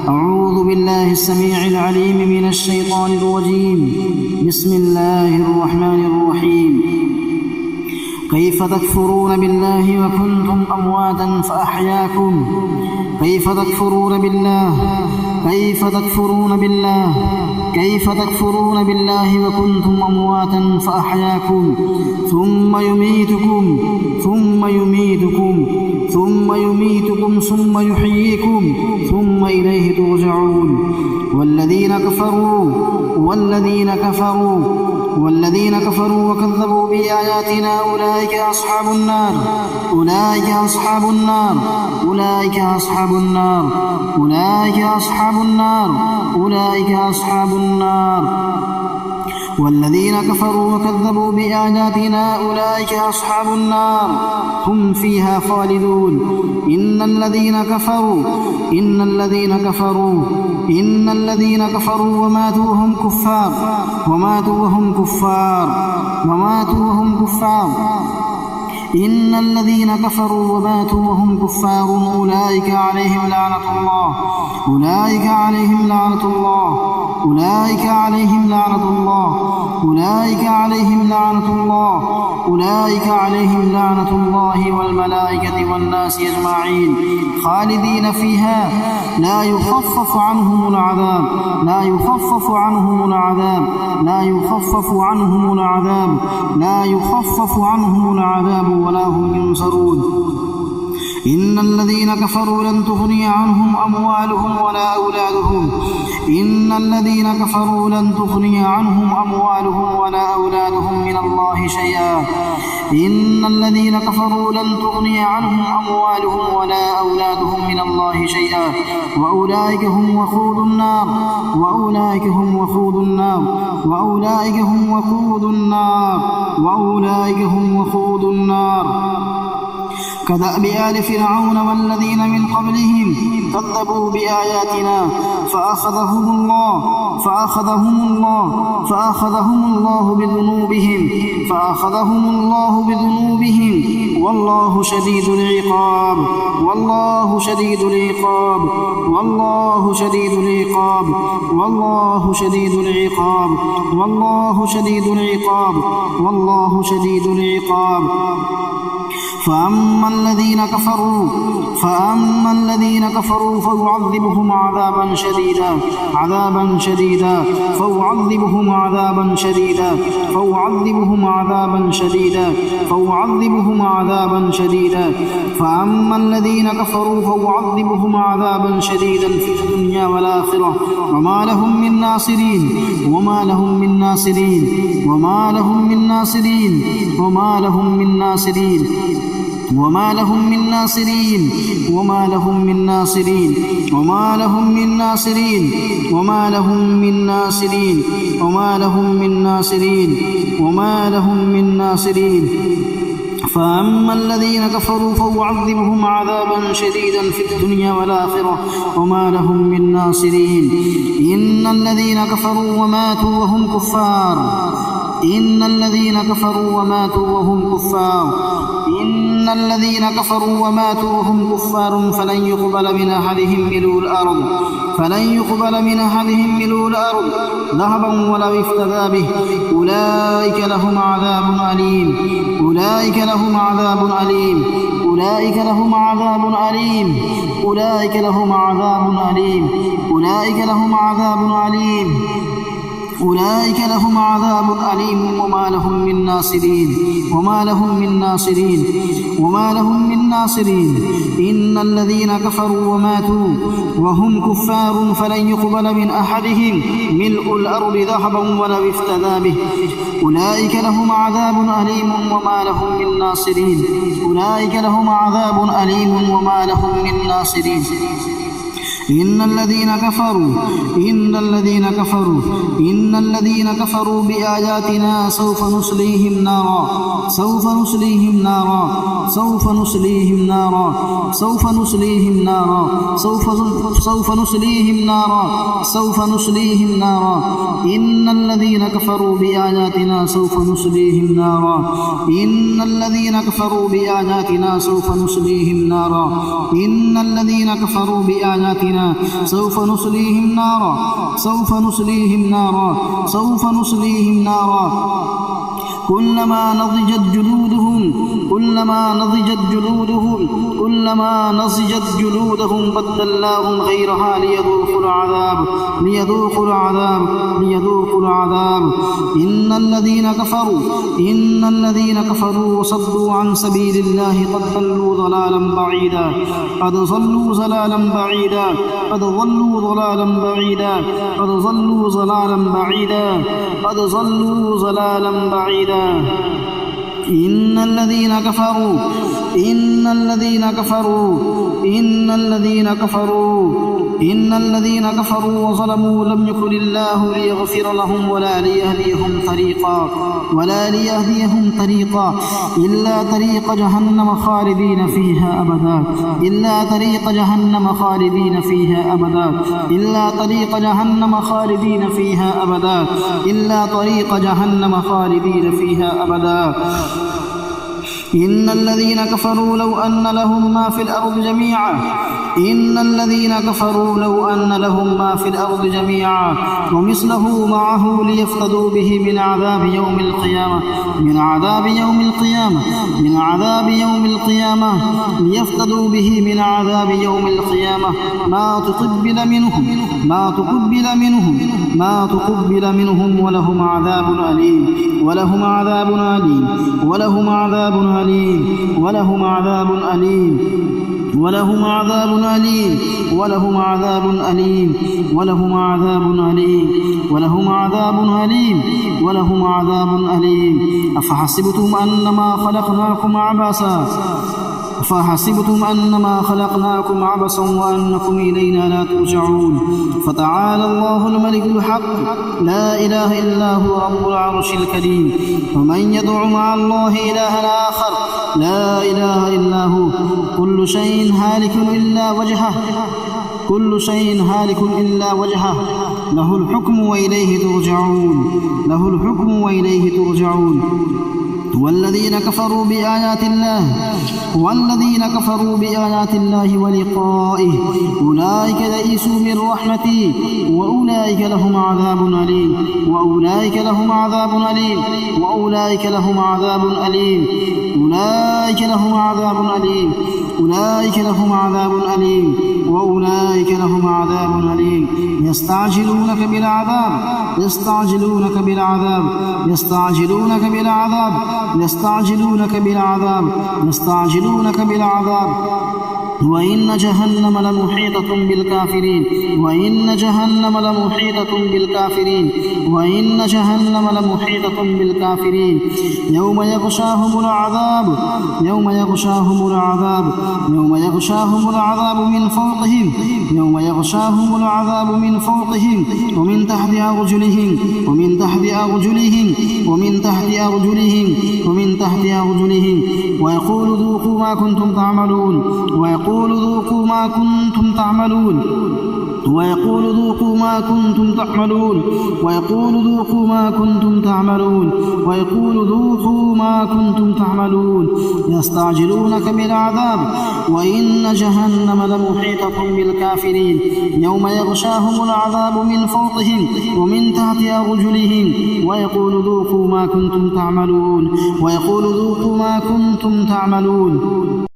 أعوذ بالله السميع العليم من الشيطان الرجيم. بسم الله الرحمن الرحيم. كيف تكفرون بالله وكنتم أمواتا فأحياكم كيف تكفرون بالله وكنتم أمواتا فأحياكم ثم يميتكم ثم يحييكم ثم إليه ترجعون. والذين كفروا وكذبوا بآياتنا أولئك أصحاب النار. والذين كفروا وكذبوا بآياتنا أولئك أصحاب النار هم فيها خالدون. إن الذين كفروا وماتوا وهم كفار أولئك عليهم لعنة الله والملائكة والناس أجمعين خالدين فيها لا يخفف عنهم العذاب ولا هم ينصرون. إن الذين كفروا لن تغني عنهم أموالهم ولا أولادهم من الله شيئا. وأولئك هم وقود النار. كدأب آل فرعون والذين من قبلهم كذبوا بآياتنا فأخذهم الله بذنوبهم والله شديد العقاب. فأما الذين كفروا فيعذبهم عذابا شديدا. فأما الذين كفروا فيعذبهم عذابا شديدا في الدنيا والآخرة وما لهم من ناصرين. فأما الذين كفروا فيعذبهم عذابا شديدا في الدنيا والآخرة وما لهم من ناصرين. إن الذين كفروا وماتوا وهم كفار فلن يقبل من أحدهم ملء الأرض ذهبا ولو افتدى به. أولئك لهم عذاب أليم وما لهم من ناصرين. إن الذين كفروا وماتوا وهم كفار فلن يقبل من أحدهم ملء الأرض ذهبا ولو افتدى به. أولئك لهم عذاب أليم وما لهم من ناصرين. إن الذين كفروا بآياتنا سوف نصليهم نارا إن الذين كفروا بآياتنا سوف نصليهم نارا إن الذين كفروا بآياتنا سوف نصليهم نارا إن الذين كفروا بآياتنا سوف نصليهم نارا كلما نضجت جلودهم بدلناهم غيرها ليذوقوا العذاب إن الذين كفروا وصدوا عن سبيل الله قد ضلوا ضلالا بعيدا إن الذين كفروا وظلموا لم يكن الله ليغفر لهم ولا ليهديهم طريقا إلا طريق جهنم خالدين فيها أبدا إلا طريق جهنم خالدين فيها أبدا إن الذين كفروا لو أن لهم ما في الأرض جميعا ومثله معه ليفتدوا به من عذاب يوم القيامة ما تقبل منهم ولهم عذاب أليم أفحسبتم أنما خلقناكم عبثا وأنكم إلينا لا ترجعون فتعالى الله الملك الحق لا إله إلا هو رب العرش الكريم ومن يدع مع الله إلها آخر لا إله إلا هو كل شيء هالك إلا وجهه له الحكم وإليه ترجعون والذين كفروا بآيات الله ولقائه أولئك يئسوا من رحمتي وأولئك لهم عذاب أليم أولئك لهم عذاب أليم يستعجلونك بالعذاب وإن جهنم لمحيطة بالكافرين يوم يغشاهم العذاب من فوقهم ومن تحت أرجلهم ويقول ذوقوا ما كنتم تعملون ويقول ذوقوا ما كنتم تعملون يستعجلونك بالعذاب وإن جهنم لمحيطة بالكافرين يوم يغشاهم العذاب من فوقهم ومن تحت أرجلهم ويقول ذوقوا ما كنتم تعملون